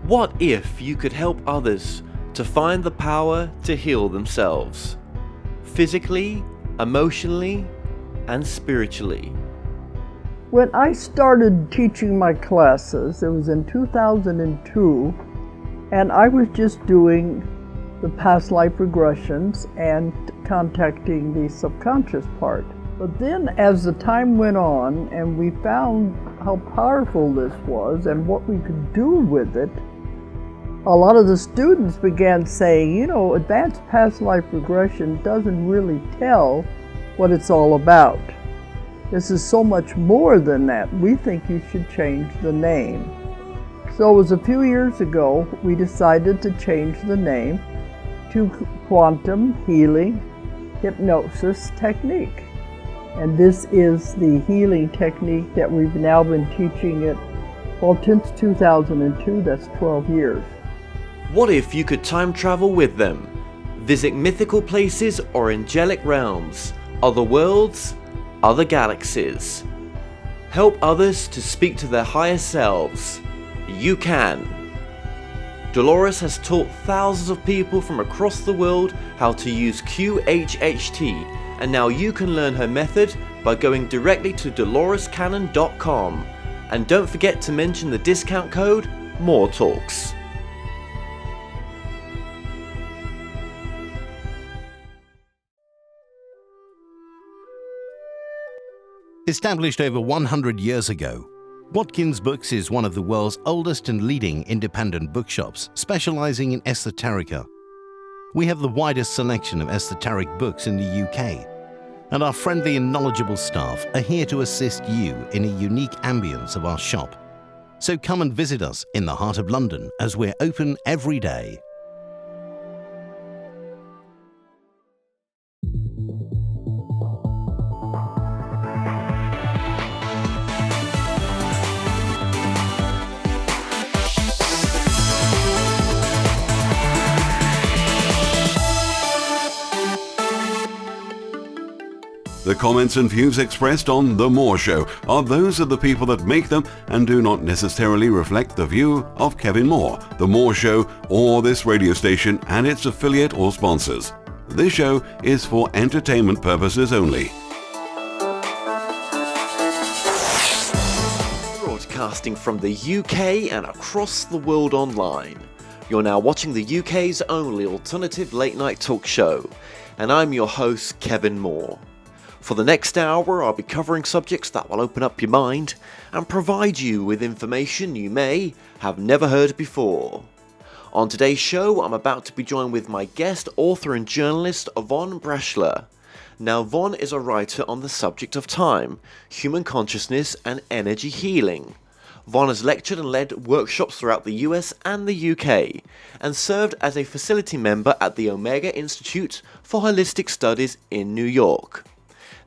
What if you could help others to find the power to heal themselves? Physically, emotionally, and spiritually. When I started teaching my classes, it was in 2002, and I was just doing the past life regressions and contacting the subconscious part. But then as the time went on and we found how powerful this was and what we could do with it, a lot of the students began saying, you know, advanced past life regression doesn't really tell what it's all about. This is so much more than that. We think you should change the name. So it was a few years ago we decided to change the name to Quantum Healing Hypnosis Technique. And this is the healing technique that we've now been teaching it, well, since 2002, that's 12 years. What if you could time travel with them? Visit mythical places or angelic realms, other worlds, other galaxies. Help others to speak to their higher selves. You can. Dolores has taught thousands of people from across the world how to use QHHT, and now you can learn her method by going directly to dolorescannon.com. And don't forget to mention the discount code MORETALKS. Established over 100 years ago, Watkins Books is one of the world's oldest and leading independent bookshops specializing in esoterica. We have the widest selection of esoteric books in the UK, and our friendly and knowledgeable staff are here to assist you in a unique ambience of our shop. So come and visit us in the heart of London as we're open every day. The comments and views expressed on The More Show are those of the people that make them and do not necessarily reflect the view of Kevin Moore, The More Show, or this radio station and its affiliate or sponsors. This show is for entertainment purposes only. Broadcasting from the UK and across the world online. You're now watching the UK's only alternative late night talk show, and I'm your host, Kevin Moore. For the next hour, I'll be covering subjects that will open up your mind and provide you with information you may have never heard before. On today's show, I'm about to be joined with my guest, author and journalist, Von Braschler. Now, Von is a writer on the subject of time, human consciousness, and energy healing. Von has lectured and led workshops throughout the US and the UK, and served as a facility member at the Omega Institute for Holistic Studies in New York.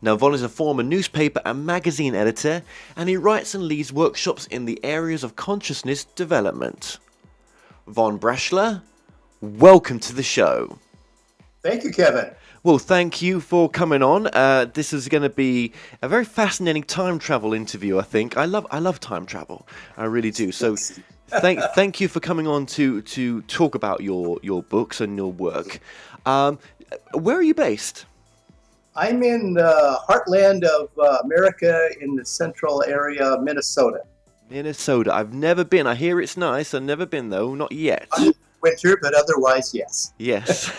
Now, Von is a former newspaper and magazine editor, and he writes and leads workshops in the areas of consciousness development. Von Braschler, welcome to the show. Thank you, Kevin. Well, thank you for coming on. This is going to be a very fascinating time travel interview, I think. I love time travel. I really do. So thank you for coming on to talk about your books and your work. Where are you based? I'm in the heartland of America in the central area of Minnesota. Minnesota. I've never been. I hear it's nice. I've never been, though. Not yet. Winter, but otherwise, yes. Yes.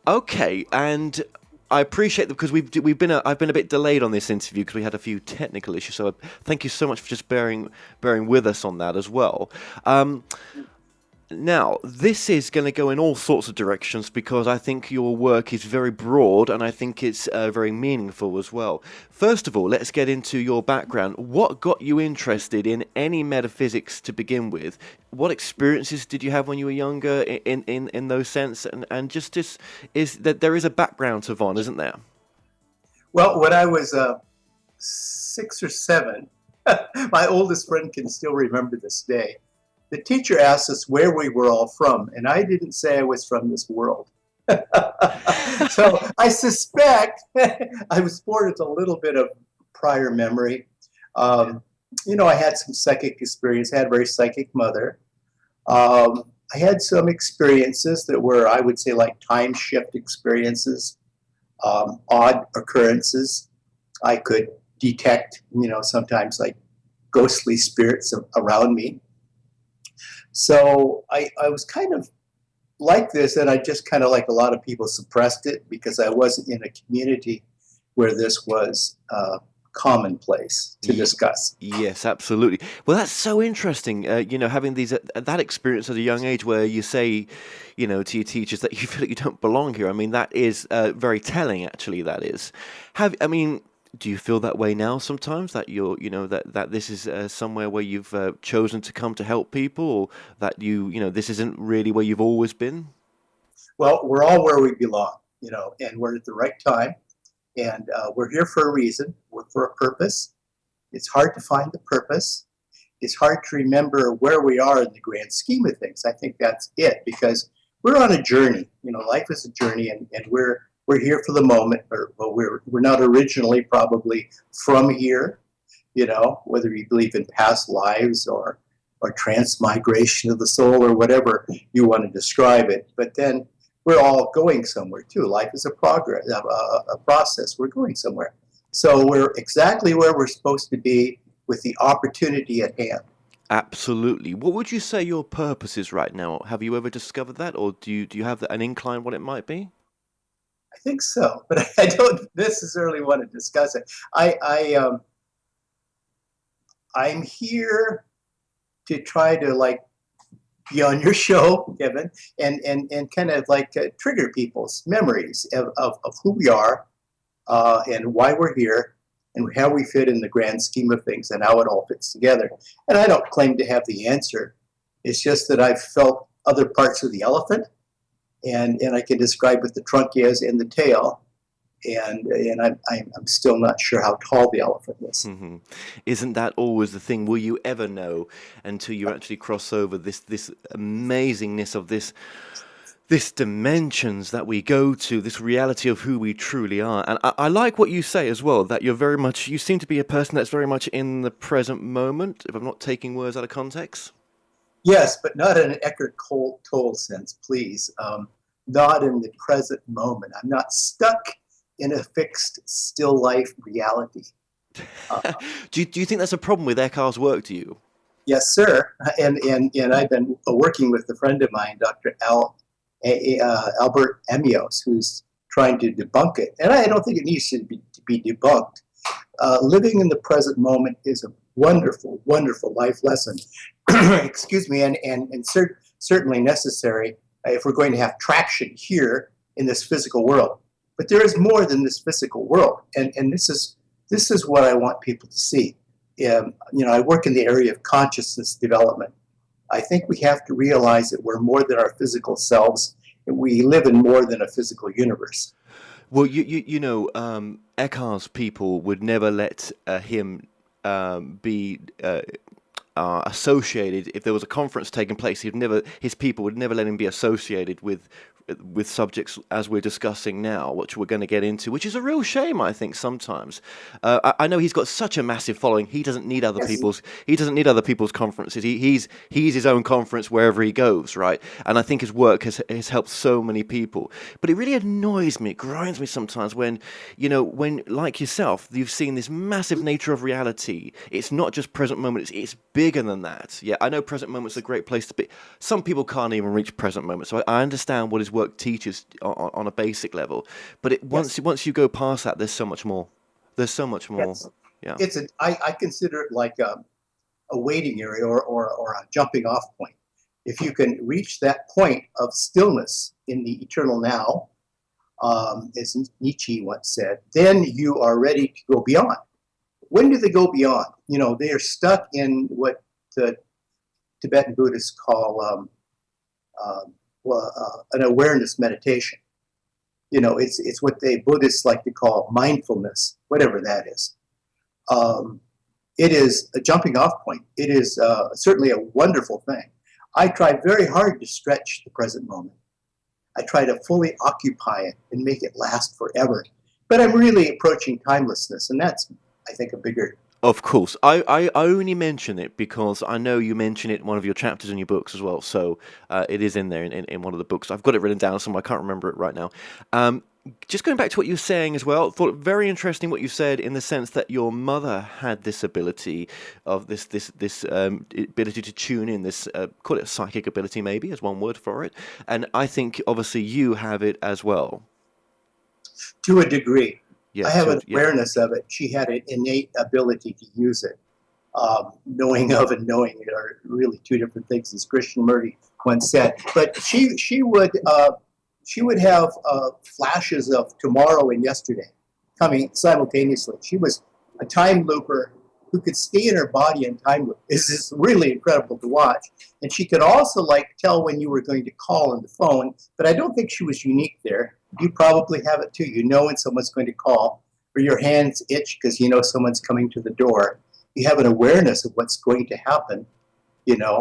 Okay, and I appreciate that because I've been a bit delayed on this interview because we had a few technical issues. So thank you so much for just bearing with us on that as well. Now, this is going to go in all sorts of directions because I think your work is very broad and I think it's very meaningful as well. First of all, let's get into your background. What got you interested in any metaphysics to begin with? What experiences did you have when you were younger in those sense? And just is that there is a background to Von, isn't there? Well, when I was 6 or 7, my oldest friend can still remember this day. The teacher asked us where we were all from, and I didn't say I was from this world. So I suspect I was born with a little bit of prior memory. I had some psychic experience. I had a very psychic mother. I had some experiences that were, I would say, like time shift experiences, odd occurrences. I could detect, sometimes like ghostly spirits around me. So I was kind of like this, and I just kind of, like a lot of people, suppressed it because I wasn't in a community where this was commonplace to discuss. Yes, absolutely. Well, that's so interesting. Having that experience at a young age where you say, to your teachers that you feel like you don't belong here. I mean, that is very telling. Actually, that is. Do you feel that way now sometimes that that this is somewhere where you've chosen to come to help people, or that this isn't really where you've always been? Well, we're all where we belong, and we're at the right time, and we're here for a reason. We're for a purpose. It's hard to find the purpose. It's hard to remember where we are in the grand scheme of things. I think that's it, because we're on a journey. Life is a journey, and we're here for the moment. We're not originally probably from here. Whether you believe in past lives or transmigration of the soul or whatever you want to describe it. But then we're all going somewhere too. Life is a process. We're going somewhere. So we're exactly where we're supposed to be with the opportunity at hand. Absolutely. What would you say your purpose is right now? Have you ever discovered that, or do you have an incline what it might be? I think so, but I don't necessarily want to discuss it. I'm here to try to be on your show, Kevin, and kind of trigger people's memories of who we are, and why we're here, and how we fit in the grand scheme of things, and how it all fits together. And I don't claim to have the answer. It's just that I've felt other parts of the elephant, and I can describe what the trunk is and the tail, and I'm still not sure how tall the elephant is. Mm-hmm. Isn't that always the thing? Will you ever know until you actually cross over this amazingness of this dimensions that we go to, this reality of who we truly are? And I like what you say as well, that you seem to be a person that's very much in the present moment, if I'm not taking words out of context. Yes, but not in an Eckhart Tolle sense, please. Not in the present moment. I'm not stuck in a fixed, still life reality. Do you think that's a problem with Eckhart's work to you? Yes, sir. And I've been working with a friend of mine, Dr. Albert Amios, who's trying to debunk it. And I don't think it needs to be debunked. Living in the present moment is a wonderful, wonderful life lesson. Excuse me, and certainly necessary if we're going to have traction here in this physical world. But there is more than this physical world, and this is what I want people to see. I work in the area of consciousness development. I think we have to realize that we're more than our physical selves, and we live in more than a physical universe. Well, Eckhart's people would never let him be associated. If there was a conference taking place, his people would never let him be associated with subjects as we're discussing now, which we're going to get into, which is a real shame, I think, sometimes. I know he's got such a massive following. He doesn't need other people's. He doesn't need other people's conferences. He's his own conference wherever he goes, right? And I think his work has helped so many people. But it really annoys me, it grinds me sometimes when like yourself, you've seen this massive nature of reality. It's not just present moment. It's bigger than that. Yeah, I know present moment's a great place to be. Some people can't even reach present moment, so I understand what his work teaches on a basic level, but once you go past that, there's so much more. There's so much more. Yes. Yeah, I consider it like a waiting area or a jumping off point. If you can reach that point of stillness in the eternal now, as Nietzsche once said, then you are ready to go beyond. When do they go beyond? They are stuck in what the Tibetan Buddhists call an awareness meditation. It's what the Buddhists like to call mindfulness, whatever that is. It is a jumping off point. It is certainly a wonderful thing. I try very hard to stretch the present moment. I try to fully occupy it and make it last forever. But I'm really approaching timelessness, and that's, I think, a bigger Of course. I only mention it because I know you mention it in one of your chapters in your books as well. So it is in there in one of the books. I've got it written down somewhere. I can't remember it right now. Just going back to what you were saying as well, thought it very interesting what you said in the sense that your mother had this ability of this ability to tune in, this call it a psychic ability maybe as one word for it. And I think obviously you have it as well. To a degree. Yeah, I have an awareness of it. She had an innate ability to use it. Knowing of and knowing it are really two different things, as Christian Murray once said. But she would have flashes of tomorrow and yesterday coming simultaneously. She was a time looper who could stay in her body in time loop. This is really incredible to watch. And she could also tell when you were going to call on the phone, but I don't think she was unique there. You probably have it too. You know when someone's going to call, or your hands itch because you know someone's coming to the door. You have an awareness of what's going to happen, and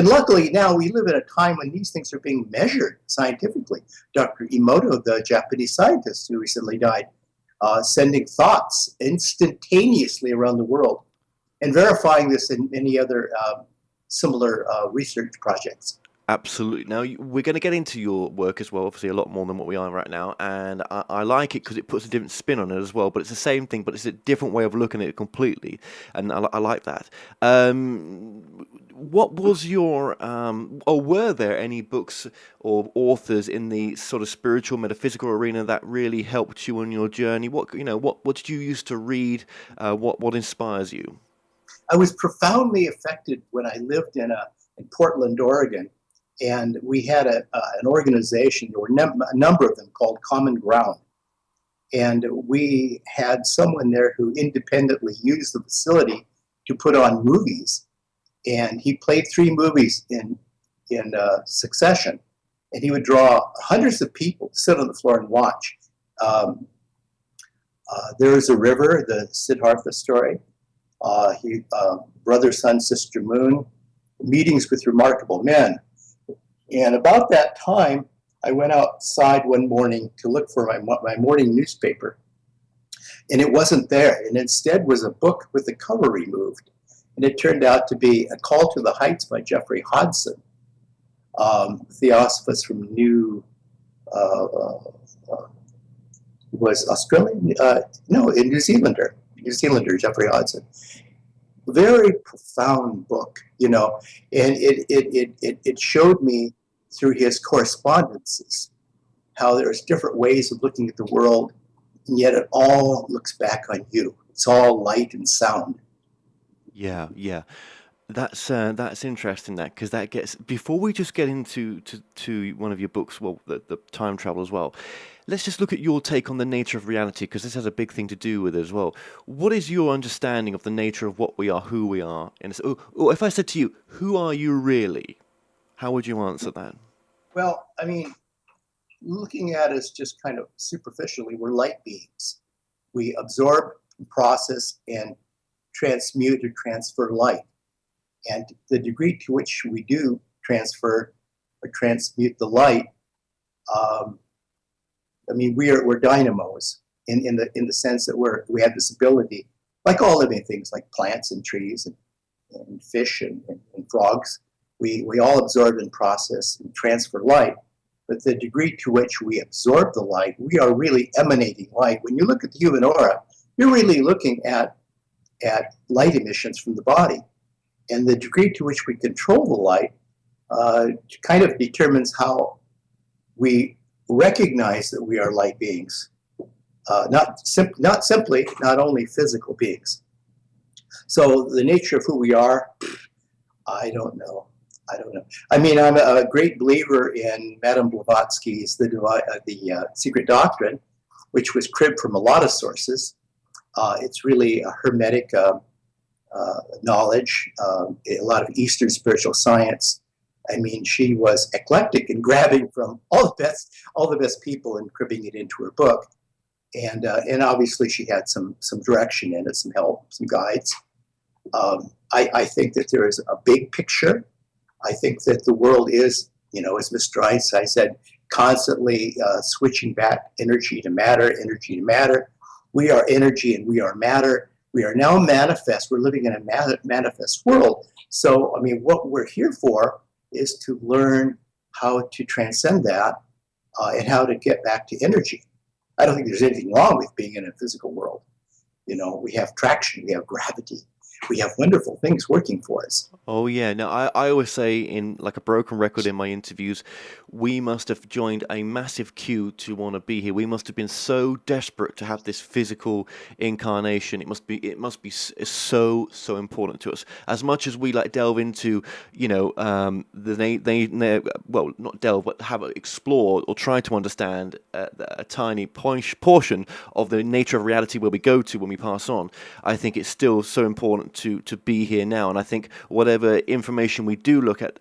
luckily now we live in a time when these things are being measured scientifically. Dr. Emoto, the Japanese scientist who recently died, sending thoughts instantaneously around the world and verifying this in many other similar research projects. Absolutely. Now, we're going to get into your work as well, obviously a lot more than what we are right now, and I like it because it puts a different spin on it as well, but it's the same thing, but it's a different way of looking at it completely, and I like that. What was your, or were there any books or authors in the sort of spiritual, metaphysical arena that really helped you on your journey? What did you used to read? What inspires you? I was profoundly affected when I lived in Portland, Oregon. And we had an organization, there were a number of them, called Common Ground. And we had someone there who independently used the facility to put on movies. And he played 3 movies in succession. And he would draw hundreds of people to sit on the floor and watch. There is a River, the Siddhartha story. Brother, Sun, Sister, Moon. Meetings with Remarkable Men. And about that time, I went outside one morning to look for my morning newspaper, and it wasn't there. And instead was a book with the cover removed. And it turned out to be A Call to the Heights by Jeffrey Hodson, Theosophist from was Australian? No, a New Zealander, Jeffrey Hodson. Very profound book, and it showed me through his correspondences how there's different ways of looking at the world, and yet it all looks back on you. It's all light and sound. Yeah. That's interesting because that gets, before we just get into one of your books, well, the time travel as well. Let's just look at your take on the nature of reality, because this has a big thing to do with it as well. What is your understanding of the nature of what we are, who we are? Or if I said to you, who are you really? How would you answer that? Well, I mean, looking at us just kind of superficially, we're light beings. We absorb, process, and transmute or transfer light. And the degree to which we do transfer or transmute the light, we're dynamos in the sense that we have this ability, like all living things, like plants and trees and fish and frogs. We all absorb and process and transfer light, but the degree to which we absorb the light, we are really emanating light. When you look at the human aura, you're really looking at light emissions from the body. And the degree to which we control the light kind of determines how we recognize that we are light beings, not only physical beings. So the nature of who we are, I don't know. I mean, I'm a great believer in Madame Blavatsky's The Secret Doctrine, which was cribbed from a lot of sources. It's really a hermetic knowledge, a lot of Eastern spiritual science. I mean, she was eclectic in grabbing from all the best people and cribbing it into her book. And obviously she had some direction in it, some help, some guides. I think that there is a big picture. I think that the world is, as Mr. Einstein said, constantly switching back energy to matter. We are energy and we are matter. We are now manifest. We're living in a manifest world. So, I mean, what we're here for is to learn how to transcend that and how to get back to energy. I don't think there's anything wrong with being in a physical world. You know, we have traction, we have gravity, we have wonderful things working for us. Oh yeah, no, I always say in like a broken record in my interviews, we must have joined a massive queue to want to be here. We must have been so desperate to have this physical incarnation. It must be so important to us. As much as we like delve into, you know, well, not delve, but have explore or try to understand a tiny portion of the nature of reality where we go to when we pass on. I think it's still so important to be here now, and I think whatever information we do look at,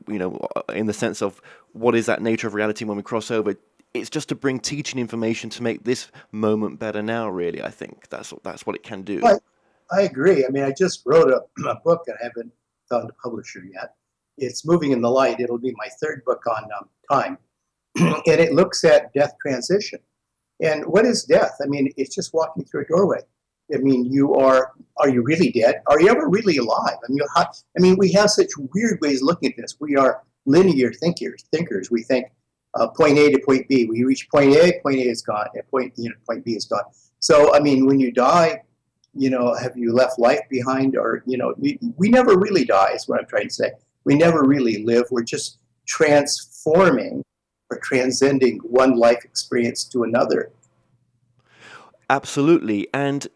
you know, in the sense of what is that nature of reality when we cross over, it's just to bring teaching information to make this moment better now, really. I think that's what it can do. I agree. I mean, I just wrote a book and I haven't found a publisher yet. It's Moving in the Light. It'll be my third book on time. And it looks at death transition. And what is death? I mean, it's just walking through a doorway. I mean, are you really dead? Are you ever really alive? I mean, we have such weird ways of looking at this. We are linear thinkers. We think point A to point B. We reach point A is gone, and point B is gone. So, I mean, when you die, you know, have you left life behind? Or, you know, we never really die is what I'm trying to say. We never really live. We're just transforming or transcending one life experience to another. Absolutely. And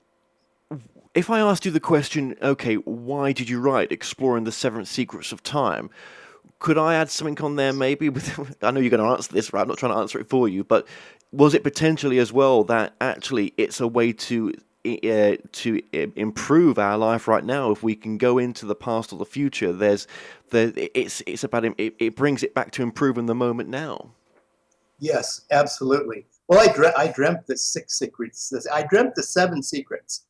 if I asked you the question, okay, why did you write Exploring the Seven Secrets of Time? Could I add something on there maybe? I know you're going to answer this, right? I'm not trying to answer it for you, but was it potentially as well that actually it's a way to improve our life right now? If we can go into the past or the future, it's about it brings it back to improving the moment now. Yes, absolutely. Well, I dreamt the 6 secrets. I dreamt the 7 secrets.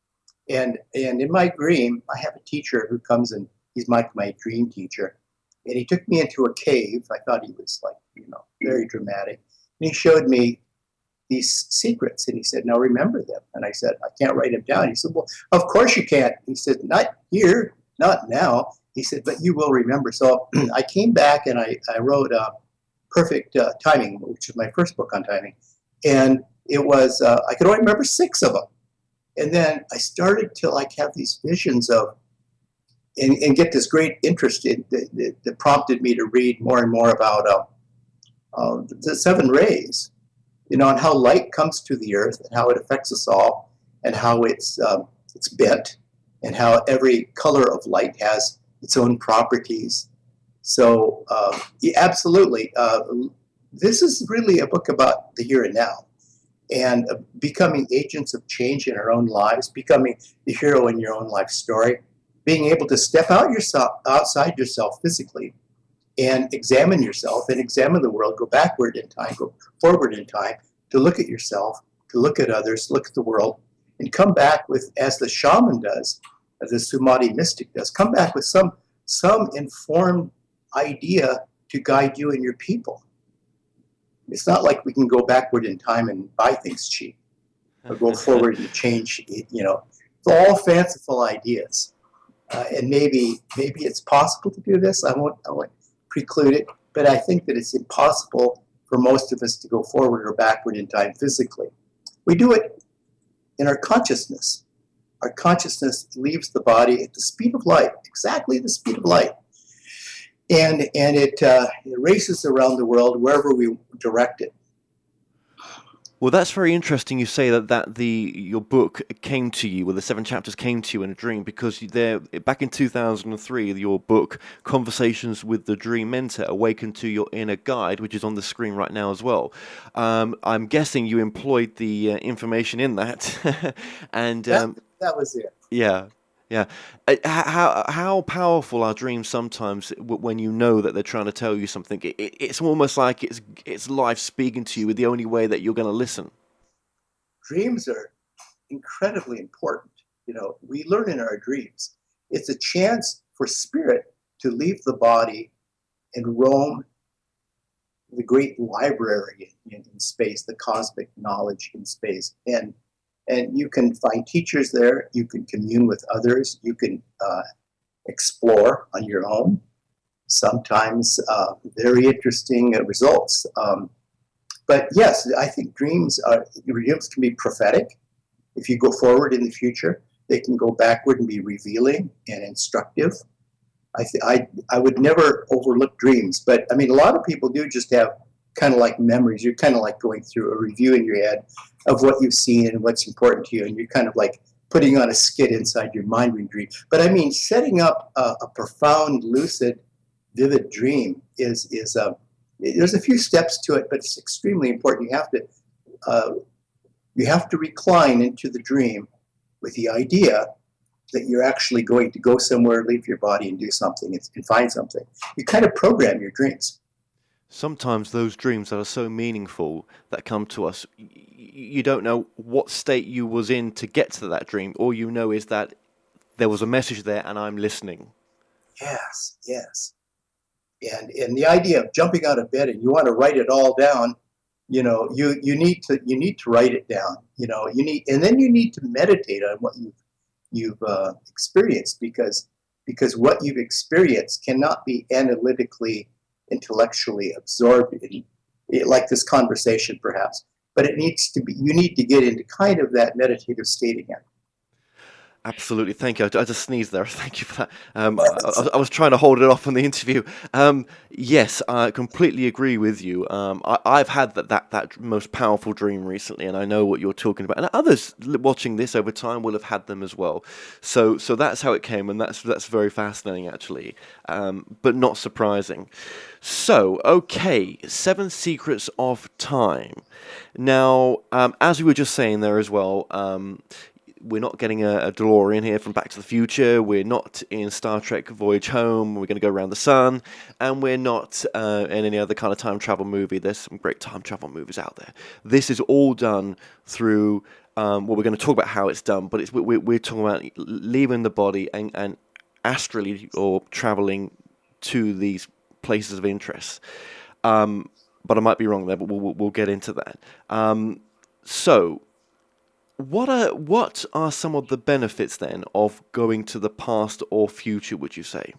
And in my dream, I have a teacher who comes and he's my dream teacher. And he took me into a cave. I thought he was like, you know, very dramatic. And he showed me these secrets. And he said, now remember them. And I said, I can't write them down. He said, well, of course you can't. He said, not here, not now. He said, but you will remember. So I came back and I wrote Perfect Timing, which is my first book on timing. And it was, I could only remember 6 of them. And then I started to like have these visions of, and get this great interest in that prompted me to read more and more about the 7 rays, you know, and how light comes to the earth and how it affects us all and how it's bent and how every color of light has its own properties. So absolutely, this is really a book about the here and now. And becoming agents of change in our own lives, becoming the hero in your own life story, being able to step outside yourself physically and examine yourself and examine the world, go backward in time, go forward in time, to look at yourself, to look at others, look at the world, and come back with, as the shaman does, as the Sumati mystic does, come back with some informed idea to guide you and your people. It's not like we can go backward in time and buy things cheap or go forward and change, you know. It's all fanciful ideas. And maybe it's possible to do this. I won't preclude it, but I think that it's impossible for most of us to go forward or backward in time physically. We do it in our consciousness. Our consciousness leaves the body at the speed of light, exactly the speed of light. And it races around the world wherever we direct it. Well, that's very interesting. You say that your book came to you, well, the 7 chapters came to you in a dream, because back in 2003, your book Conversations with the Dream Mentor awakened to your inner guide, which is on the screen right now as well. I'm guessing you employed the information in that, and that was it. Yeah. Yeah. How powerful are dreams sometimes when you know that they're trying to tell you something? It's almost like it's life speaking to you with the only way that you're going to listen. Dreams are incredibly important. You know, we learn in our dreams. It's a chance for spirit to leave the body and roam the great library in space, the cosmic knowledge in space. And And you can find teachers there. You can commune with others. You can explore on your own. Sometimes very interesting results. But yes, I think dreams can be prophetic. If you go forward in the future, they can go backward and be revealing and instructive. I would never overlook dreams, but I mean, a lot of people do just have kind of like memories. You're kind of like going through a review in your head of what you've seen and what's important to you, and you're kind of like putting on a skit inside your mind when you dream. But I mean, setting up a profound, lucid, vivid dream is there's a few steps to it, but it's extremely important. You have to recline into the dream with the idea that you're actually going to go somewhere, leave your body, and do something and find something. You kind of program your dreams. Sometimes those dreams that are so meaningful that come to us, you don't know what state you was in to get to that dream. All you know is that there was a message there and I'm listening. Yes. And the idea of jumping out of bed and you want to write it all down, you need to write it down. And then you need to meditate on what you've experienced, because what you've experienced cannot be analytically, intellectually absorbed like this conversation perhaps, but you need to get into kind of that meditative state again. Absolutely, thank you. I just sneezed there. Thank you for that. I was trying to hold it off on the interview. Yes, I completely agree with you. I've had that most powerful dream recently, and I know what you're talking about. And others watching this over time will have had them as well. So that's how it came, and that's very fascinating actually, but not surprising. So, okay, 7 Secrets of Time. Now, as we were just saying there as well, we're not getting a DeLorean here from Back to the Future. We're not in Star Trek Voyage Home. We're going to go around the sun. And we're not in any other kind of time travel movie. There's some great time travel movies out there. This is all done through, we're going to talk about how it's done, but we're talking about leaving the body and astrally or traveling to these places of interest. But I might be wrong there, but we'll get into that. So, what are some of the benefits then of going to the past or future, would you say?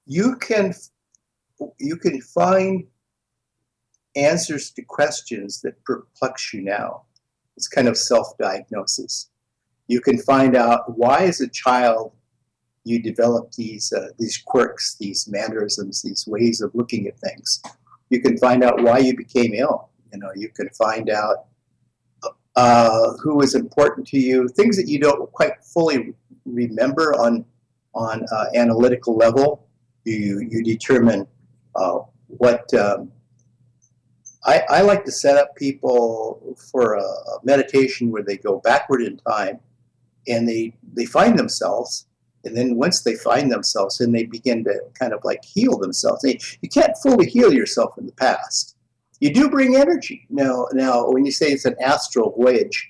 You can find answers to questions that perplex you now. It's kind of self-diagnosis. You can find out why as a child you developed these quirks, these mannerisms, these ways of looking at things. You can find out why you became ill. You can find out who is important to you, things that you don't quite fully remember on analytical level. You determine what. I like to set up people for a meditation where they go backward in time, and they find themselves, and then once they find themselves, then they begin to kind of like heal themselves. You can't fully heal yourself in the past. You do bring energy. Now, when you say it's an astral voyage,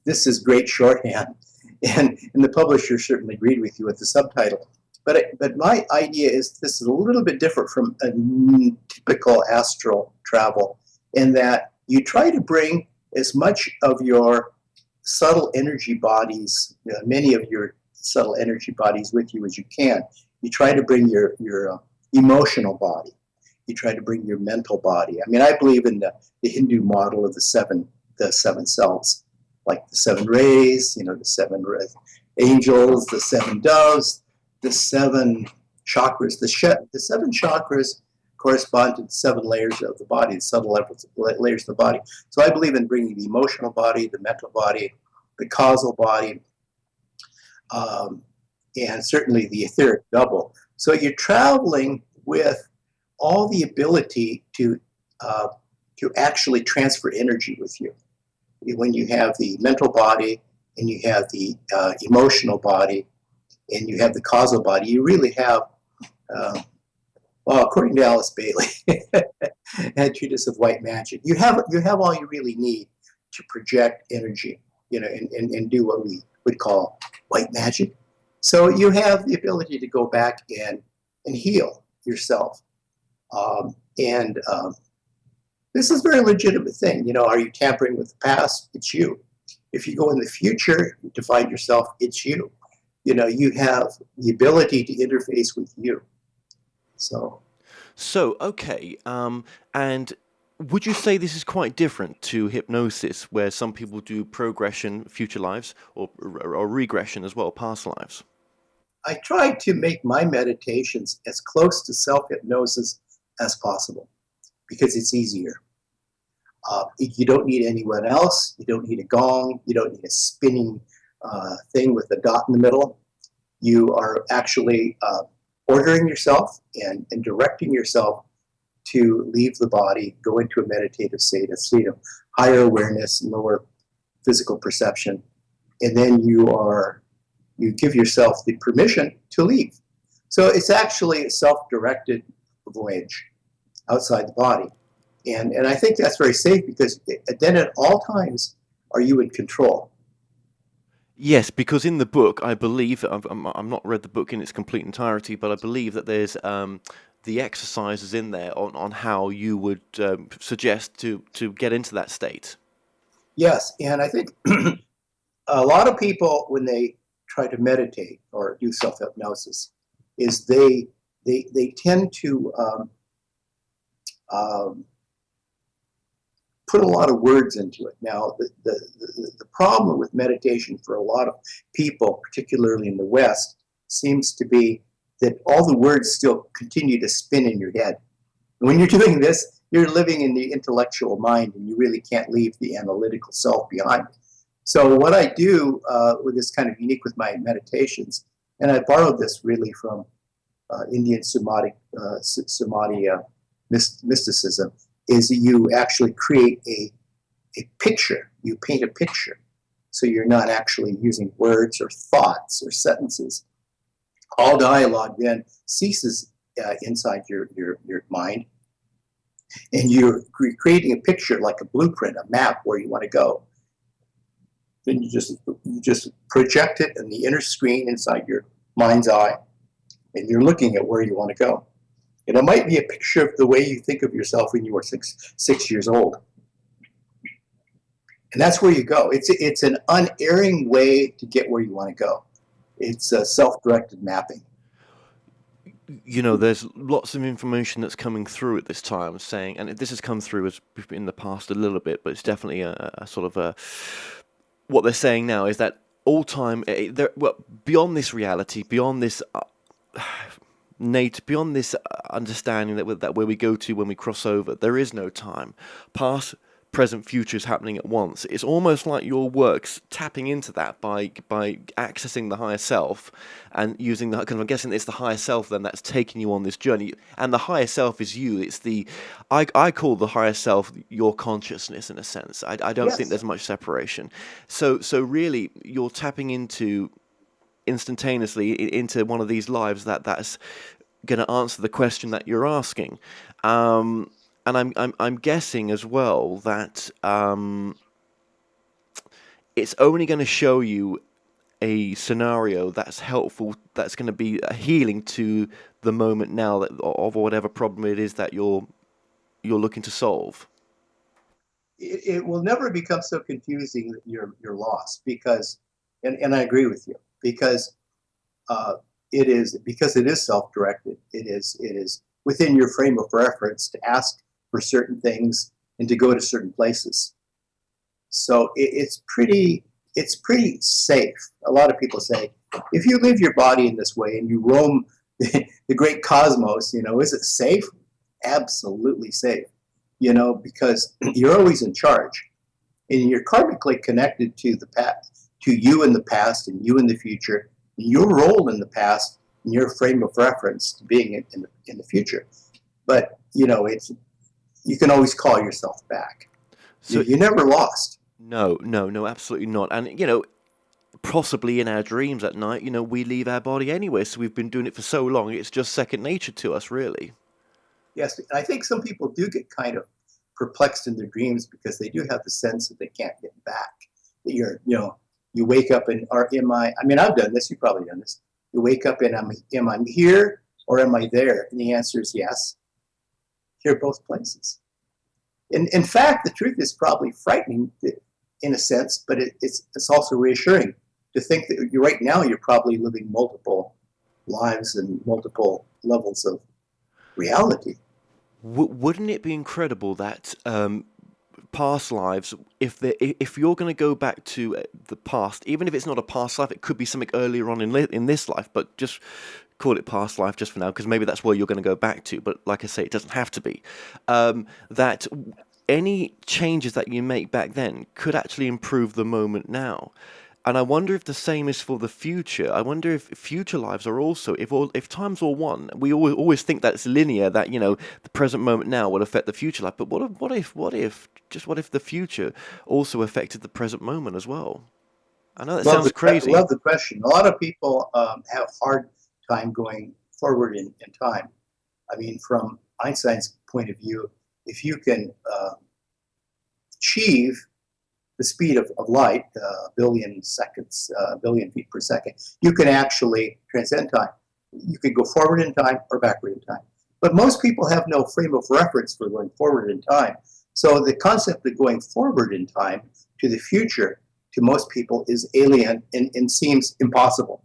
this is great shorthand, and the publisher certainly agreed with you with the subtitle. But my idea is this is a little bit different from a typical astral travel, in that you try to bring as much of your subtle energy bodies, many of your subtle energy bodies with you as you can. You try to bring your emotional body. You try to bring your mental body. I mean, I believe in the Hindu model of the seven cells, like the 7 rays, the 7 angels, the 7 doves, the 7 chakras. The 7 chakras correspond to the 7 layers of the body, the subtle layers of the body. So I believe in bringing the emotional body, the mental body, the causal body, and certainly the etheric double. So you're traveling with all the ability to actually transfer energy with you. When you have the mental body and you have the emotional body and you have the causal body, you really have, according to Alice Bailey, and Treatise of White Magic, you have all you really need to project energy, and do what we would call white magic. So you have the ability to go back and heal yourself. This is a very legitimate thing. Are you tampering with the past? It's you. If you go in the future to find yourself, it's you. You know, you have the ability to interface with you. So Okay, and would you say this is quite different to hypnosis, where some people do progression, future lives, or regression as well, past lives? I try to make my meditations as close to self-hypnosis as possible because it's easier. You don't need anyone else. You don't need a gong. You don't need a spinning thing with a dot in the middle. You are actually ordering yourself and directing yourself to leave the body, go into a meditative state, a state of higher awareness, lower physical perception, and then you give yourself the permission to leave. So it's actually a self-directed voyage outside the body. And I think that's very safe because then at all times are you in control. Yes, because in the book, I believe, I'm not read the book in its complete entirety, but I believe that there's the exercises in there on how you would suggest to get into that state. Yes, and I think a lot of people, when they try to meditate or do self-hypnosis, is they tend to put a lot of words into it. Now, the problem with meditation for a lot of people, particularly in the West, seems to be that all the words still continue to spin in your head. When you're doing this, you're living in the intellectual mind, and you really can't leave the analytical self behind. So what I do with this kind of unique with my meditations, and I borrowed this really from Indian Samadhi mysticism, is that you actually create a picture. You paint a picture. So you're not actually using words or thoughts or sentences. All dialogue then ceases inside your mind, and you're creating a picture like a blueprint, a map where you want to go. Then you just project it in the inner screen inside your mind's eye, and you're looking at where you want to go. And it might be a picture of the way you think of yourself when you were six years old. And that's where you go. It's an unerring way to get where you want to go. It's a self-directed mapping. You know, there's lots of information that's coming through at this time saying, and this has come through as in the past a little bit, but it's definitely a sort of a, what they're saying now is that all time, beyond this reality, beyond this beyond this understanding that where we go to when we cross over, there is no time. Past, present, future is happening at once. It's almost like your work's tapping into that by accessing the higher self and using the, because I'm guessing it's the higher self then that's taking you on this journey. And the higher self is you. It's the, I call the higher self your consciousness in a sense. I don't think there's much separation. So really you're tapping into instantaneously into one of these lives that's going to answer the question that you're asking. And I'm guessing as well that it's only going to show you a scenario that's helpful, that's going to be a healing to the moment now of whatever problem it is that you're looking to solve. It will never become so confusing that you're lost because, and I agree with you, because it is self-directed. It is within your frame of reference to ask for certain things and to go to certain places. So it's pretty safe. A lot of people say, if you live your body in this way and you roam the great cosmos, is it safe? Absolutely safe, because you're always in charge, and you're karmically connected to the past, to you in the past and you in the future, and your role in the past and your frame of reference to being in the future. But you can always call yourself back. So you're never lost. No, absolutely not. And possibly in our dreams at night, we leave our body anyway. So we've been doing it for so long; it's just second nature to us, really. Yes, I think some people do get kind of perplexed in their dreams because they do have the sense that they can't get back. That you wake up and I've done this. You've probably done this. You wake up and am I here or am I there? And the answer is yes. You're both places. In fact, the truth is probably frightening, in a sense, but it's also reassuring to think that right now you're probably living multiple lives and multiple levels of reality. Wouldn't it be incredible that past lives, if you're going to go back to the past, even if it's not a past life, it could be something earlier on in this life, but just call it past life just for now, because maybe that's where you're going to go back to. But like I say, it doesn't have to be. That any changes that you make back then could actually improve the moment now. And I wonder if the same is for the future. I wonder if future lives are also, if time's all one. We always think that it's linear, that the present moment now will affect the future life. But what if the future also affected the present moment as well? I know that sounds crazy. I love the question. A lot of people have hard time going forward in time. I mean, from Einstein's point of view, if you can achieve the speed of light, billion feet per second, you can actually transcend time. You can go forward in time or backward in time. But most people have no frame of reference for going forward in time. So the concept of going forward in time to the future to most people is alien and seems impossible.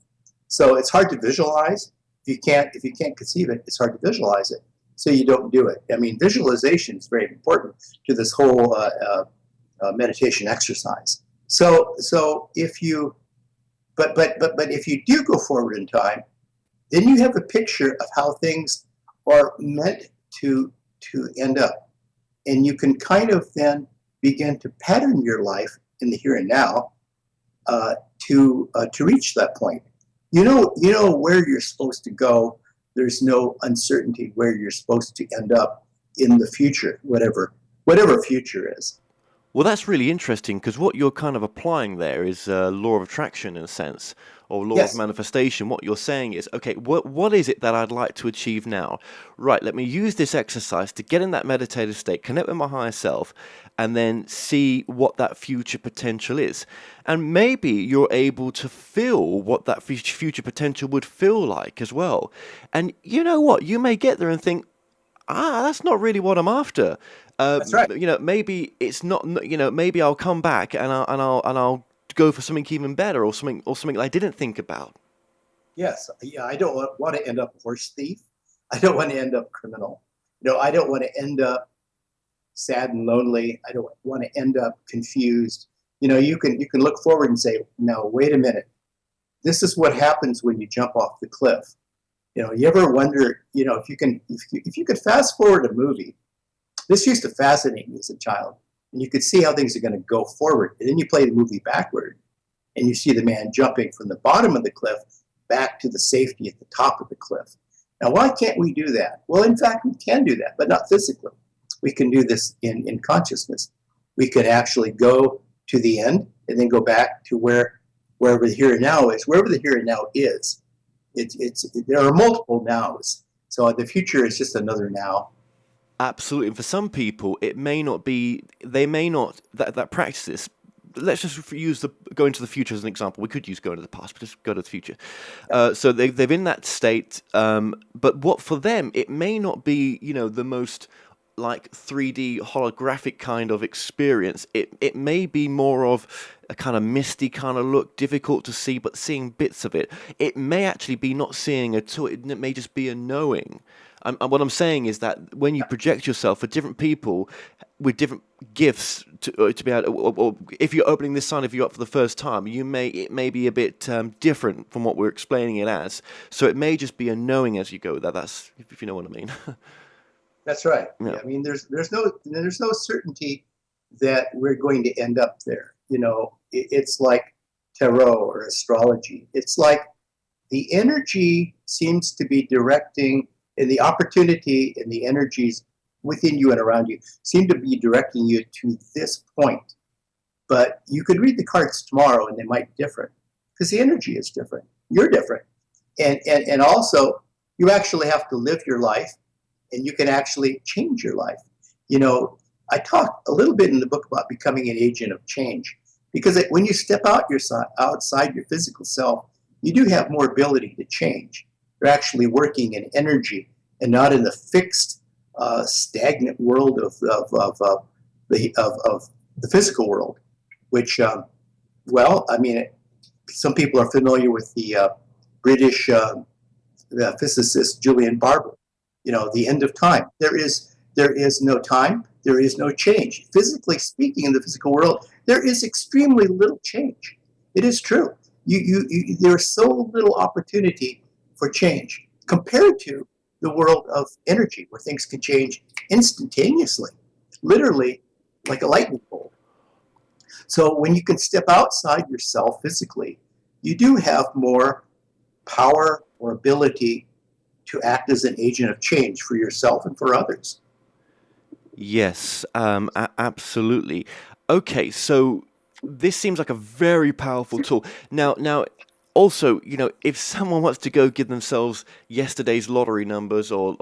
So it's hard to visualize. If you can't conceive it, it's hard to visualize it. So you don't do it. I mean, visualization is very important to this whole meditation exercise. So if you, but if you do go forward in time, then you have a picture of how things are meant to end up, and you can kind of then begin to pattern your life in the here and now to reach that point. You know where you're supposed to go. There's no uncertainty where you're supposed to end up in the future, whatever future is. Well, that's really interesting, because what you're kind of applying there is law of attraction in a sense, or law Yes. of manifestation. What you're saying is, okay, what is it that I'd like to achieve now? Right, let me use this exercise to get in that meditative state, connect with my higher self, and then see what that future potential is. And maybe you're able to feel what that future potential would feel like as well. And you know what? You may get there and think, that's not really what I'm after. That's right. Maybe it's not. Maybe I'll come back and I'll go for something even better, or something that I didn't think about. Yes. Yeah. I don't want to end up a horse thief. I don't want to end up criminal. I don't want to end up sad and lonely. I don't want to end up confused. You can look forward and say, no, wait a minute. This is what happens when you jump off the cliff. You ever wonder, if you could fast forward a movie. This used to fascinate me as a child, and you could see how things are going to go forward. And then you play the movie backward, and you see the man jumping from the bottom of the cliff back to the safety at the top of the cliff. Now, why can't we do that? Well, in fact, we can do that, but not physically. We can do this in consciousness. We could actually go to the end and then go back to wherever the here and now is. Wherever the here and now is, there are multiple nows. So the future is just another now. Absolutely. And for some people, it may not be. They may not that practice this. Let's just use go into the future as an example. We could use go into the past, but just go to the future. So they're in that state. But what for them, it may not be the most like 3D holographic kind of experience. It may be more of a kind of misty kind of look, difficult to see, but seeing bits of it. It may actually be not seeing at all. It may just be a knowing. And what I'm saying is that when you project yourself for different people with different gifts to be able to, or if you're opening this sign, if you're up for the first time, it may be a bit different from what we're explaining it as. So it may just be a knowing as you go. That's if you know what I mean. That's right. Yeah. I mean, there's no certainty that we're going to end up there. It's like tarot or astrology. It's like the energy seems to be directing. And the opportunity and the energies within you and around you seem to be directing you to this point. But you could read the cards tomorrow and they might be different because the energy is different. You're different. And also, you actually have to live your life, and you can actually change your life. I talk a little bit in the book about becoming an agent of change, because when you step outside your physical self, you do have more ability to change. You're actually working in energy and not in the fixed, stagnant world of the physical world. which, well, I mean, some people are familiar with the British the physicist Julian Barbour, the end of time. There is no time, there is no change. Physically speaking, in the physical world, there is extremely little change. It is true. There's so little opportunity for change compared to the world of energy, where things can change instantaneously, literally like a lightning bolt. So when you can step outside yourself physically, you do have more power or ability to act as an agent of change for yourself and for others. Yes, absolutely. Okay, so this seems like a very powerful tool. Now, also, if someone wants to go give themselves yesterday's lottery numbers or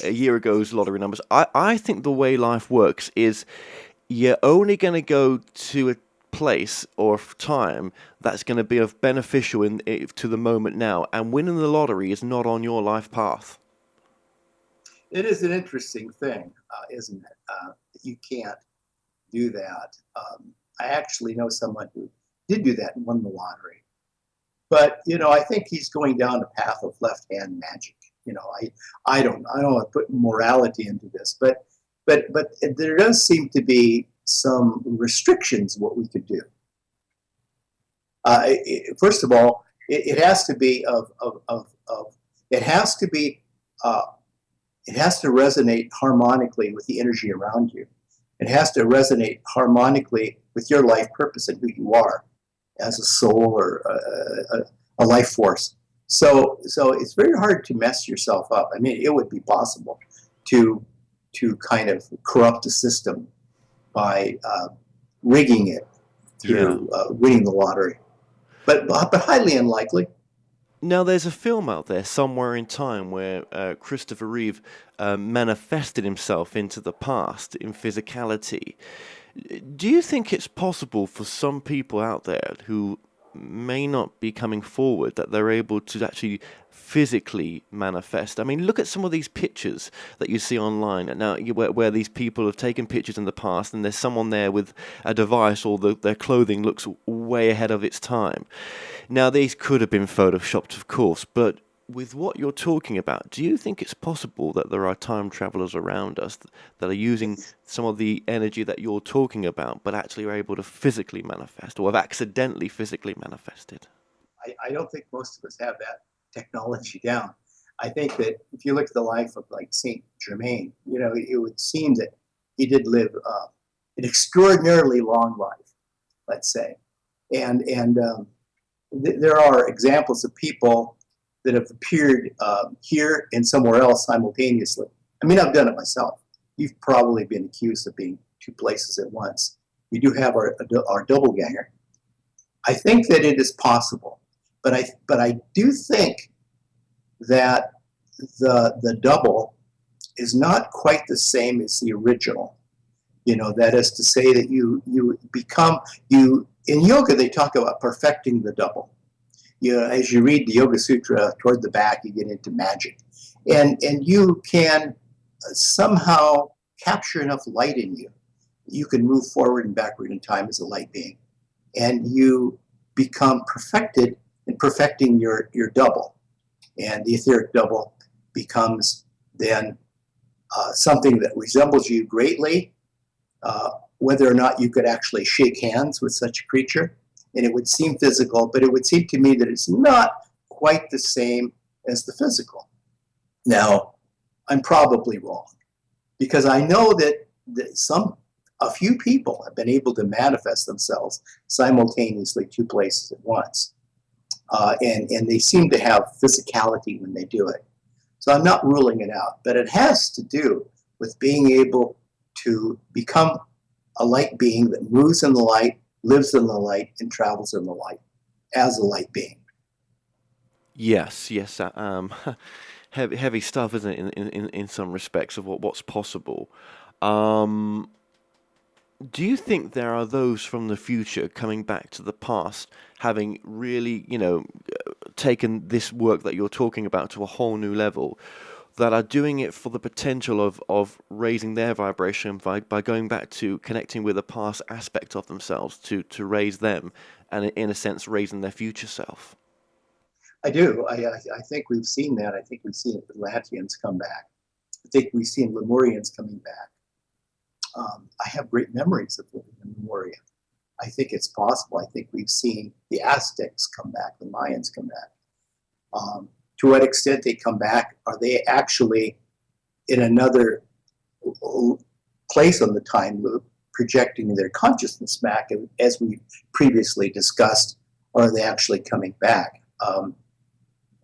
a year ago's lottery numbers, I think the way life works is you're only going to go to a place or time that's going to be of beneficial to the moment now, and winning the lottery is not on your life path. It is an interesting thing, isn't it? That you can't do that. I actually know someone who did do that and won the lottery. But, I think he's going down a path of left-hand magic. I don't want to put morality into this, but there does seem to be some restrictions what we could do. First of all, it has to be it has to resonate harmonically with the energy around you. It has to resonate harmonically with your life purpose and who you are as a soul or a life force. So it's very hard to mess yourself up. I mean, it would be possible to kind of corrupt the system by rigging it through winning the lottery, but highly unlikely. Now, there's a film out there somewhere in time where Christopher Reeve manifested himself into the past in physicality. Do you think it's possible for some people out there who may not be coming forward that they're able to actually physically manifest? I mean, look at some of these pictures that you see online now, where these people have taken pictures in the past, and there's someone there with a device, or their clothing looks way ahead of its time. Now, these could have been photoshopped, of course, but with what you're talking about, do you think it's possible that there are time travelers around us that are using some of the energy that you're talking about, but actually are able to physically manifest, or have accidentally physically manifested? I don't think most of us have that technology down. I think that if you look at the life of like Saint Germain, it would seem that he did live an extraordinarily long life, let's say, and there are examples of people that have appeared here and somewhere else simultaneously. I mean, I've done it myself. You've probably been accused of being two places at once. We do have our doppelganger. I think that it is possible, but I do think that the double is not quite the same as the original. That is to say that you in yoga, they talk about perfecting the double. As you read the Yoga Sutra toward the back, you get into magic, and you can somehow capture enough light in you. You can move forward and backward in time as a light being, and you become perfected in perfecting your double, and the etheric double becomes then something that resembles you greatly. Whether or not you could actually shake hands with such a creature, and it would seem physical, but it would seem to me that it's not quite the same as the physical. Now, I'm probably wrong, because I know that a few people have been able to manifest themselves simultaneously two places at once, and they seem to have physicality when they do it. So I'm not ruling it out, but it has to do with being able to become a light being that moves in the light, lives in the light, and travels in the light as a light being. Yes. Heavy stuff, isn't it, in some respects of what's possible. Do you think there are those from the future coming back to the past, having really, taken this work that you're talking about to a whole new level, that are doing it for the potential of raising their vibration by going back to connecting with a past aspect of themselves to raise them, and in a sense raising their future self. I do. I think we've seen that. I think we've seen Atlanteans come back. I think we've seen Lemurians coming back. I have great memories of living in Lemuria. I think it's possible. I think we've seen the Aztecs come back, the Mayans come back. To what extent they come back, are they actually in another place on the time loop, projecting their consciousness back, as we previously discussed, or are they actually coming back?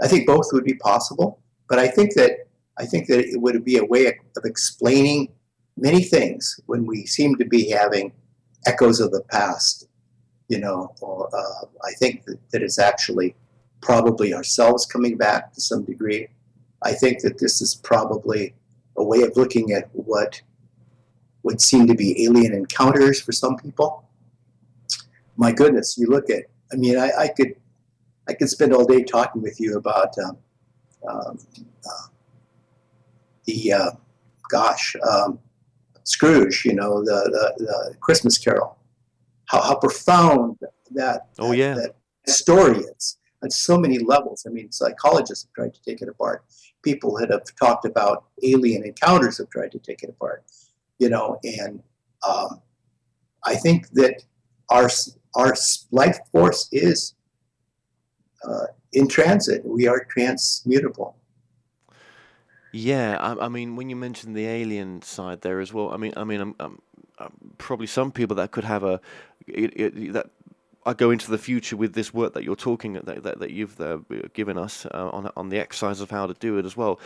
I think both would be possible, but I think that it would be a way of explaining many things when we seem to be having echoes of the past, or I think that it's actually probably ourselves coming back to some degree. I think that this is probably a way of looking at what would seem to be alien encounters for some people. My goodness, you look at, I could spend all day talking with you about Scrooge, the Christmas Carol, how profound that story is on so many levels. Psychologists have tried to take it apart. People that have talked about alien encounters have tried to take it apart, and I think that our life force is in transit. We are transmutable. Yeah, when you mentioned the alien side there as well, probably some people that could have that I go into the future with this work that you're talking that you've given us on the exercise of how to do it as well.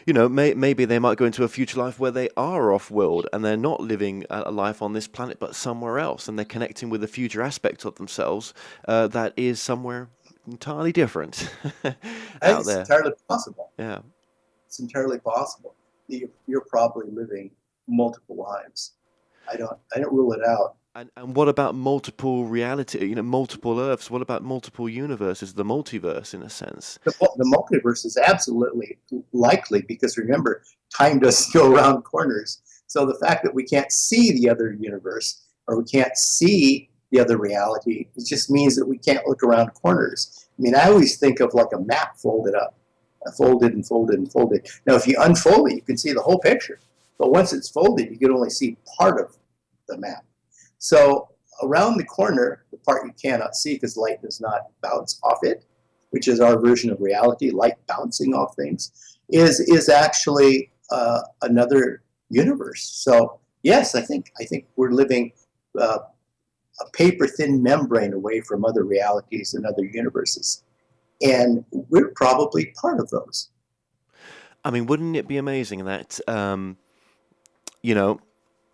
Maybe they might go into a future life where they are off-world and they're not living a life on this planet but somewhere else, and they're connecting with a future aspect of themselves that is somewhere entirely different out there. It's entirely possible. Yeah. It's entirely possible. You're probably living multiple lives. I don't rule it out. And what about multiple reality? Multiple Earths. What about multiple universes? The multiverse, in a sense. The multiverse is absolutely likely, because remember, time doesn't go around corners. So the fact that we can't see the other universe, or we can't see the other reality, it just means that we can't look around corners. I always think of like a map folded up. Folded and folded and folded. Now, if you unfold it, you can see the whole picture. But once it's folded, you can only see part of the map. So around the corner, the part you cannot see because light does not bounce off it, which is our version of reality, light bouncing off things, is actually another universe. So yes, I think we're living a paper-thin membrane away from other realities and other universes. And we're probably part of those. Wouldn't it be amazing that,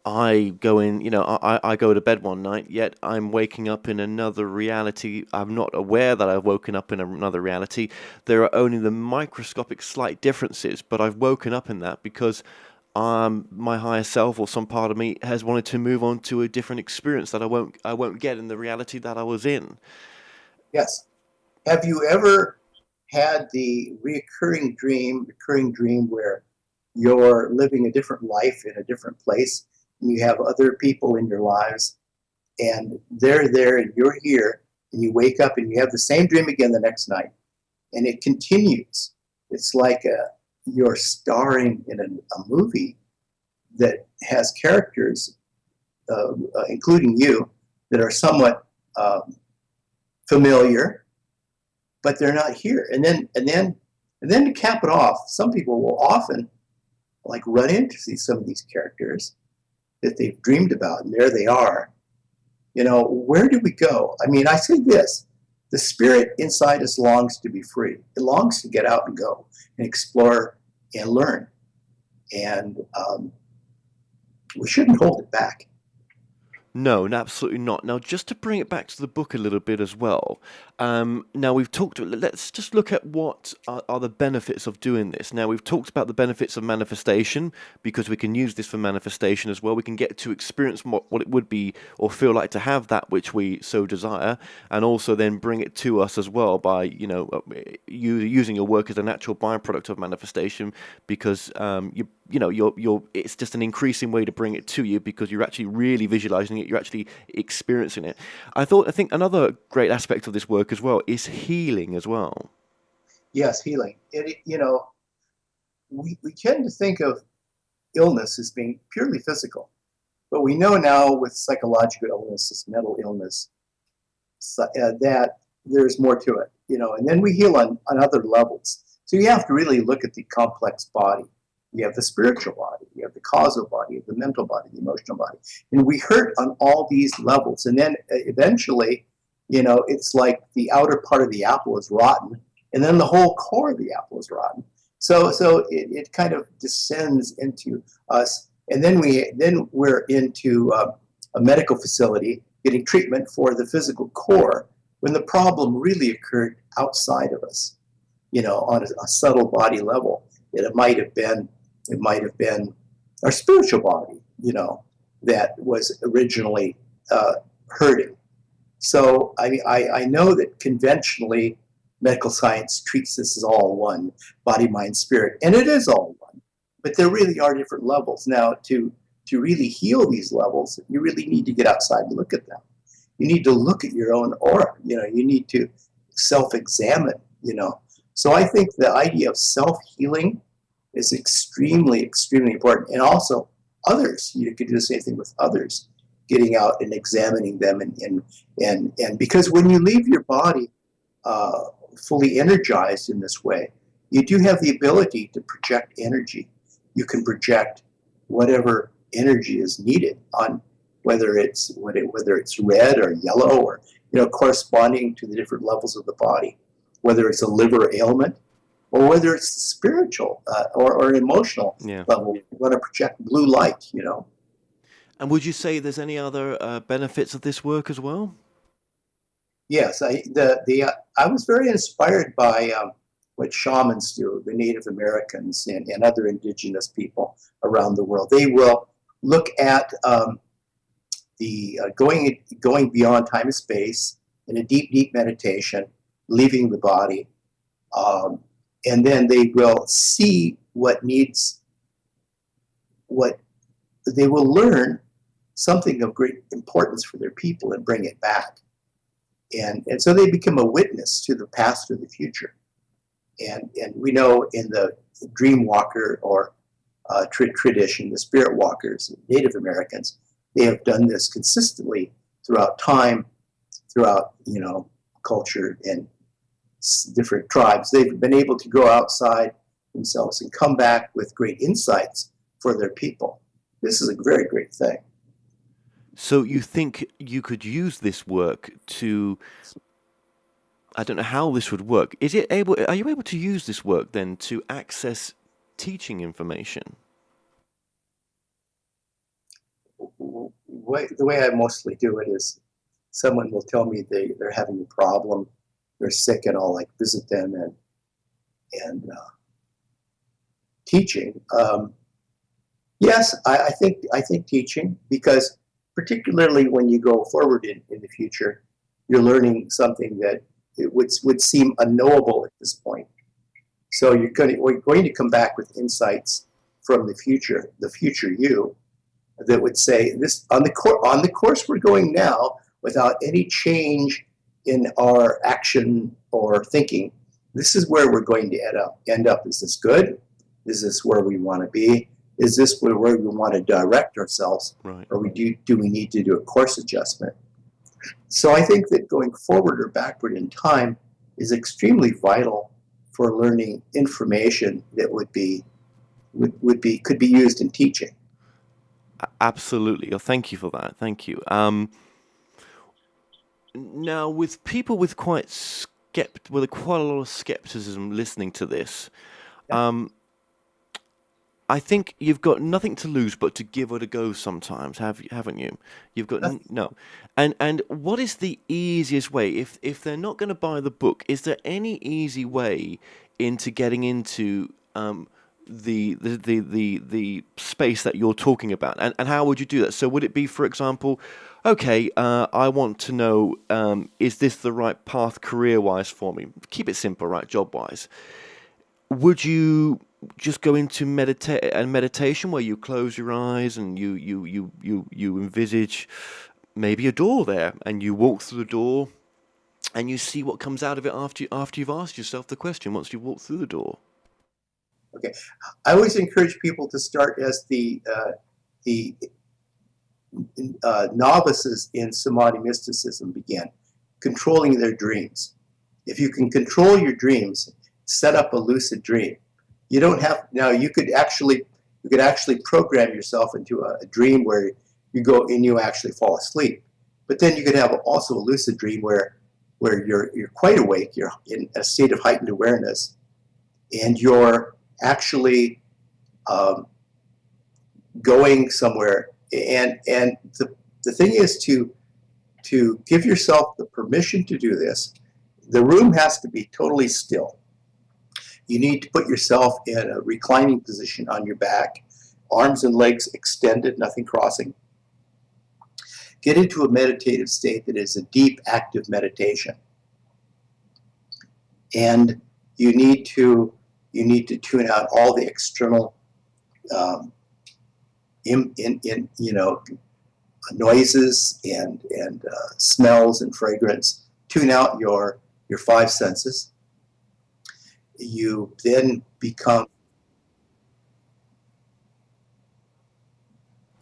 I go in, I go to bed one night, yet I'm waking up in another reality. I'm not aware that I've woken up in another reality. There are only the microscopic slight differences, but I've woken up in that because my higher self or some part of me has wanted to move on to a different experience that I won't get in the reality that I was in. Yes. Have you ever had the recurring dream where you're living a different life in a different place, and you have other people in your lives, and they're there and you're here, and you wake up and you have the same dream again the next night, and it continues? It's like you're starring in a movie that has characters, including you, that are somewhat familiar, but they're not here. And then to cap it off, some people will often run into some of these characters that they've dreamed about, and there they are. Where do we go? I say this: the spirit inside us longs to be free. It longs to get out and go and explore and learn. And we shouldn't hold it back. No, absolutely not. Now, just to bring it back to the book a little bit as well. Now we've talked. Let's just look at what are the benefits of doing this. Now we've talked about the benefits of manifestation because we can use this for manifestation as well. We can get to experience what it would be or feel like to have that which we so desire, and also then bring it to us as well by you using your work as a natural byproduct of manifestation because you're it's just an increasing way to bring it to you because you're actually really visualizing it, you're actually experiencing it. I think another great aspect of this work as well is healing as well. Yes, healing. We tend to think of illness as being purely physical, but we know now with psychological illness, this mental illness, that there's more to it, and then we heal on other levels. So you have to really look at the complex body. You have the spiritual body, you have the causal body, you have the mental body, the emotional body. And we hurt on all these levels. And then eventually, it's like the outer part of the apple is rotten, and then the whole core of the apple is rotten. So it kind of descends into us. And then we're into a medical facility getting treatment for the physical core when the problem really occurred outside of us, on a subtle body level. It might have been our spiritual body, that was originally hurting. So I know that conventionally medical science treats this as all one, body, mind, spirit, and it is all one. But there really are different levels. Now, to really heal these levels, you really need to get outside and look at them. You need to look at your own aura. You need to self-examine. So I think the idea of self-healing is extremely, extremely important. And also others, you could do the same thing with others, getting out and examining them. And because when you leave your body fully energized in this way, you do have the ability to project energy. You can project whatever energy is needed on whether it's red or yellow or, corresponding to the different levels of the body, whether it's a liver ailment, or whether it's spiritual or emotional level. You want to project blue light, And would you say there's any other benefits of this work as well? Yes, I was very inspired by what shamans do, the Native Americans and other indigenous people around the world. They will look at the going beyond time and space in a deep, deep meditation, leaving the body. And then they will see what they will learn something of great importance for their people and bring it back. And so they become a witness to the past or the future. And we know in the dream walker or tradition, the spirit walkers, Native Americans, they have done this consistently throughout time, throughout, culture and different tribes. They've been able to go outside themselves and come back with great insights for their people. This is a very great thing. So you think you could use this work to, I don't know how this would work. Are you able to use this work then to access teaching information? The way I mostly do it is someone will tell me they're having a problem, they're sick, and I'll visit them and teaching. Yes, I think teaching, because particularly when you go forward in the future, you're learning something that it would seem unknowable at this point. So we're going to come back with insights from the future you, that would say this on the course we're going now, without any change in our action or thinking. This is where we're going to end up. Is this good? Is this where we want to be? Is this where we want to direct ourselves? Right. Or do we need to do a course adjustment? So I think that going forward or backward in time is extremely vital for learning information that could be used in teaching. Absolutely. Oh, thank you for that. Thank you. Now, with people with quite a lot of skepticism listening to this, I think you've got nothing to lose but to give it a go sometimes, haven't you? You've got no. And what is the easiest way if they're not going to buy the book? Is there any easy way into getting into the space that you're talking about? And how would you do that? So would it be, for example, okay, I want to know, is this the right path career-wise for me? Keep it simple, right? Job-wise. Would you just go into meditation where you close your eyes and you envisage maybe a door there, and you walk through the door and you see what comes out of it after you've asked yourself the question once you walk through the door? Okay, I always encourage people to start as the novices in Samadhi mysticism begin, controlling their dreams. If you can control your dreams, set up a lucid dream. You don't have, now you could actually program yourself into a dream where you go and you actually fall asleep. But then you could have also a lucid dream where you're quite awake, you're in a state of heightened awareness, and you're actually going somewhere. And the thing is to give yourself the permission to do this. The room has to be totally still. You need to put yourself in a reclining position on your back, arms and legs extended, nothing crossing. Get into a meditative state that is a deep, active meditation. And you need to tune out all the external noises and smells and fragrance. Tune out your five senses. You then become...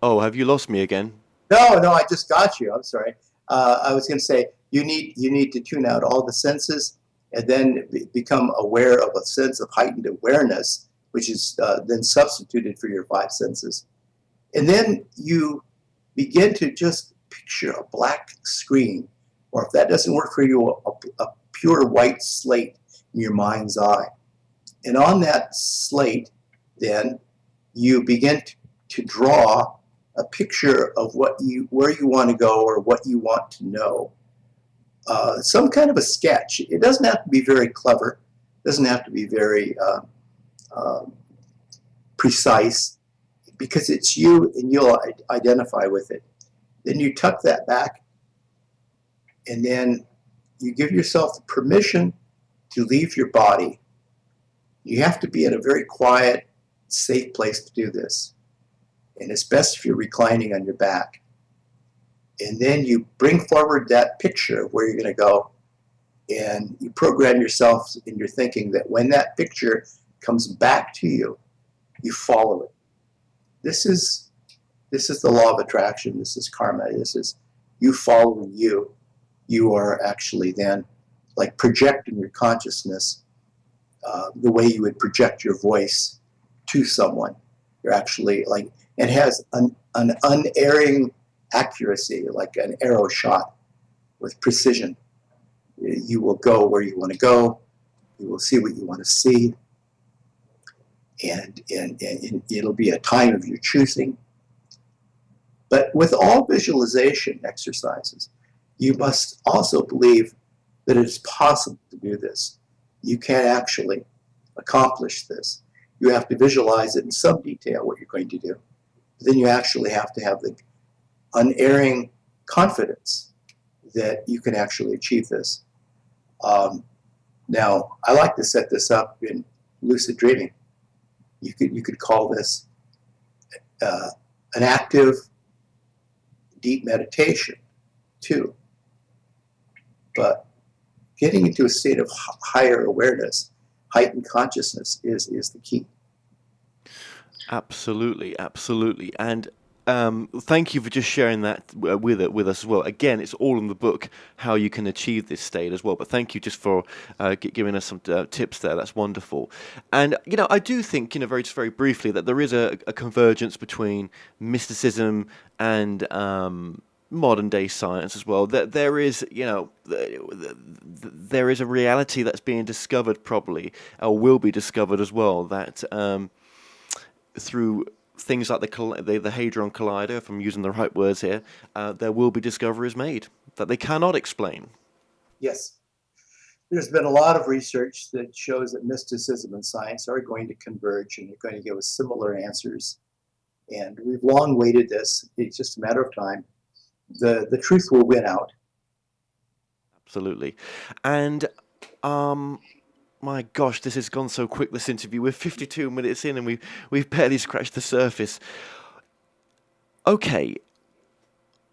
Oh, have you lost me again? No, I just got you. I'm sorry. I was going to say you need to tune out all the senses and then become aware of a sense of heightened awareness, which is then substituted for your five senses. And then you begin to just picture a black screen, or if that doesn't work for you, a pure white slate in your mind's eye. And on that slate, then you begin to draw a picture of where you want to go or what you want to know. Some kind of a sketch. It doesn't have to be very clever. It doesn't have to be very precise, because it's you and you'll identify with it. Then you tuck that back, and then you give yourself the permission to leave your body. You have to be in a very quiet, safe place to do this. And it's best if you're reclining on your back. And then you bring forward that picture of where you're going to go, and you program yourself in your thinking that when that picture comes back to you, you follow it. This is the law of attraction. This is karma. This is you following you. You are actually then like projecting your consciousness the way you would project your voice to someone. You're actually like, it has an unerring accuracy, like an arrow shot with precision. You will go where you want to go. You will see what you want to see. And it'll be a time of your choosing. But with all visualization exercises, you must also believe that it is possible to do this. You can actually accomplish this. You have to visualize it in some detail what you're going to do. But then you actually have to have the unerring confidence that you can actually achieve this. Now, I like to set this up in lucid dreaming. You could call this an active, deep meditation, too. But getting into a state of higher awareness, heightened consciousness is the key. Absolutely. And thank you for just sharing that with us as well. Again, it's all in the book, how you can achieve this state as well. But thank you just for giving us some tips there. That's wonderful. And, I do think, very briefly, that there is a convergence between mysticism and modern day science as well. That there is, there is a reality that's being discovered probably, or will be discovered as well, that through things like the Hadron Collider, if I'm using the right words here, there will be discoveries made that they cannot explain. Yes. There's been a lot of research that shows that mysticism and science are going to converge, and they're going to give us similar answers. And we've long waited this. It's just a matter of time. The truth will win out. Absolutely. And my gosh, this has gone so quick, this interview. We're 52 minutes in and we've barely scratched the surface. Okay.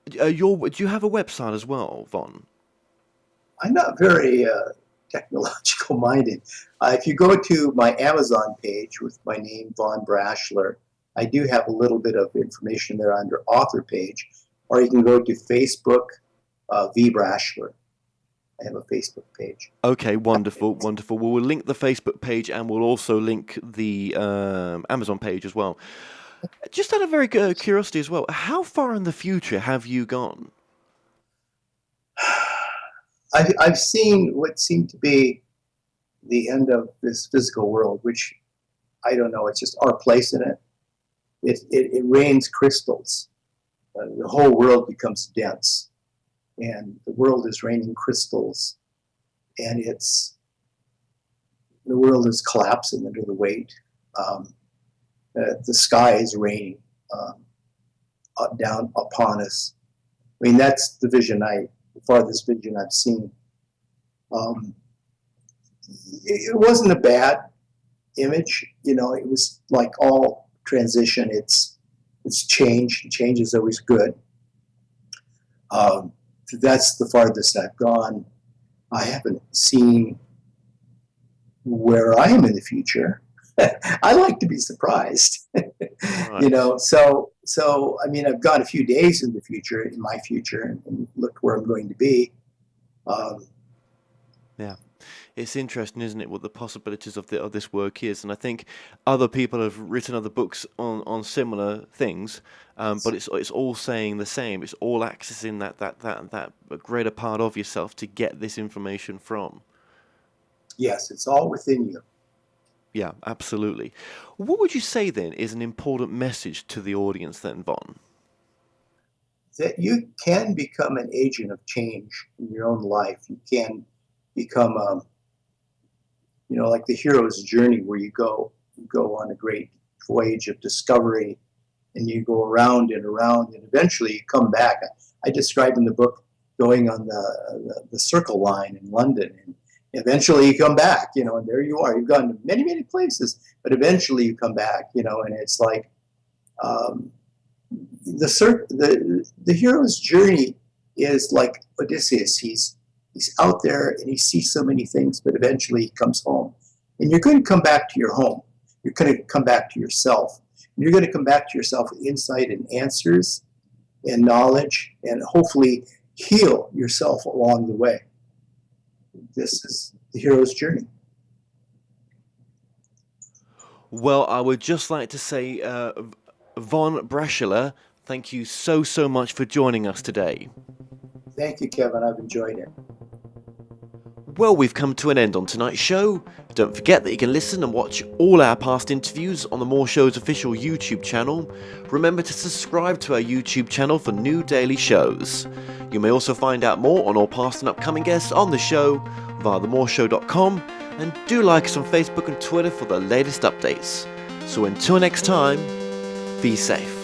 Do you have a website as well, Von? I'm not very technological minded. If you go to my Amazon page with my name, Von Braschler, I do have a little bit of information there under author page, or you can go to Facebook, V Braschler. I have a Facebook page. Okay, wonderful, wonderful. Well, we'll link the Facebook page and we'll also link the Amazon page as well. Just out of very curiosity as well, how far in the future have you gone? I've seen what seemed to be the end of this physical world, which I don't know. It's just our place in it. It rains crystals. The whole world becomes dense, and the world is raining crystals, and the world is collapsing under the weight. The sky is raining down upon us. I mean, that's the farthest vision I've seen. It wasn't a bad image, it was like all transition. It's change. Change is always good. That's the farthest I've gone. I haven't seen where I am in the future. I like to be surprised, Right. So I mean, I've gone a few days in the future, in my future, and looked where I'm going to be. Yeah. It's interesting, isn't it, what the possibilities of this work is, and I think other people have written other books on similar things, but it's all saying the same. It's all accessing that greater part of yourself to get this information from. Yes, it's all within you. Yeah, absolutely. What would you say then is an important message to the audience then, Von? That you can become an agent of change in your own life. You can become, like the hero's journey, where you go on a great voyage of discovery, and you go around and around, and eventually you come back. I describe in the book going on the Circle Line in London, and eventually you come back, and there you are. You've gone to many, many places, but eventually you come back, and it's like the hero's journey is like Odysseus. He's out there and he sees so many things, but eventually he comes home. And you're going to come back to your home. You're going to come back to yourself. And you're going to come back to yourself with insight and answers and knowledge, and hopefully heal yourself along the way. This is the hero's journey. Well, I would just like to say, Von Braschler, thank you so much for joining us today. Thank you, Kevin. I've enjoyed it. Well, we've come to an end on tonight's show. Don't forget that you can listen and watch all our past interviews on the More Show's official YouTube channel. Remember to subscribe to our YouTube channel for new daily shows. You may also find out more on all past and upcoming guests on the show via themoreshow.com, and do like us on Facebook and Twitter for the latest updates. So until next time, be safe.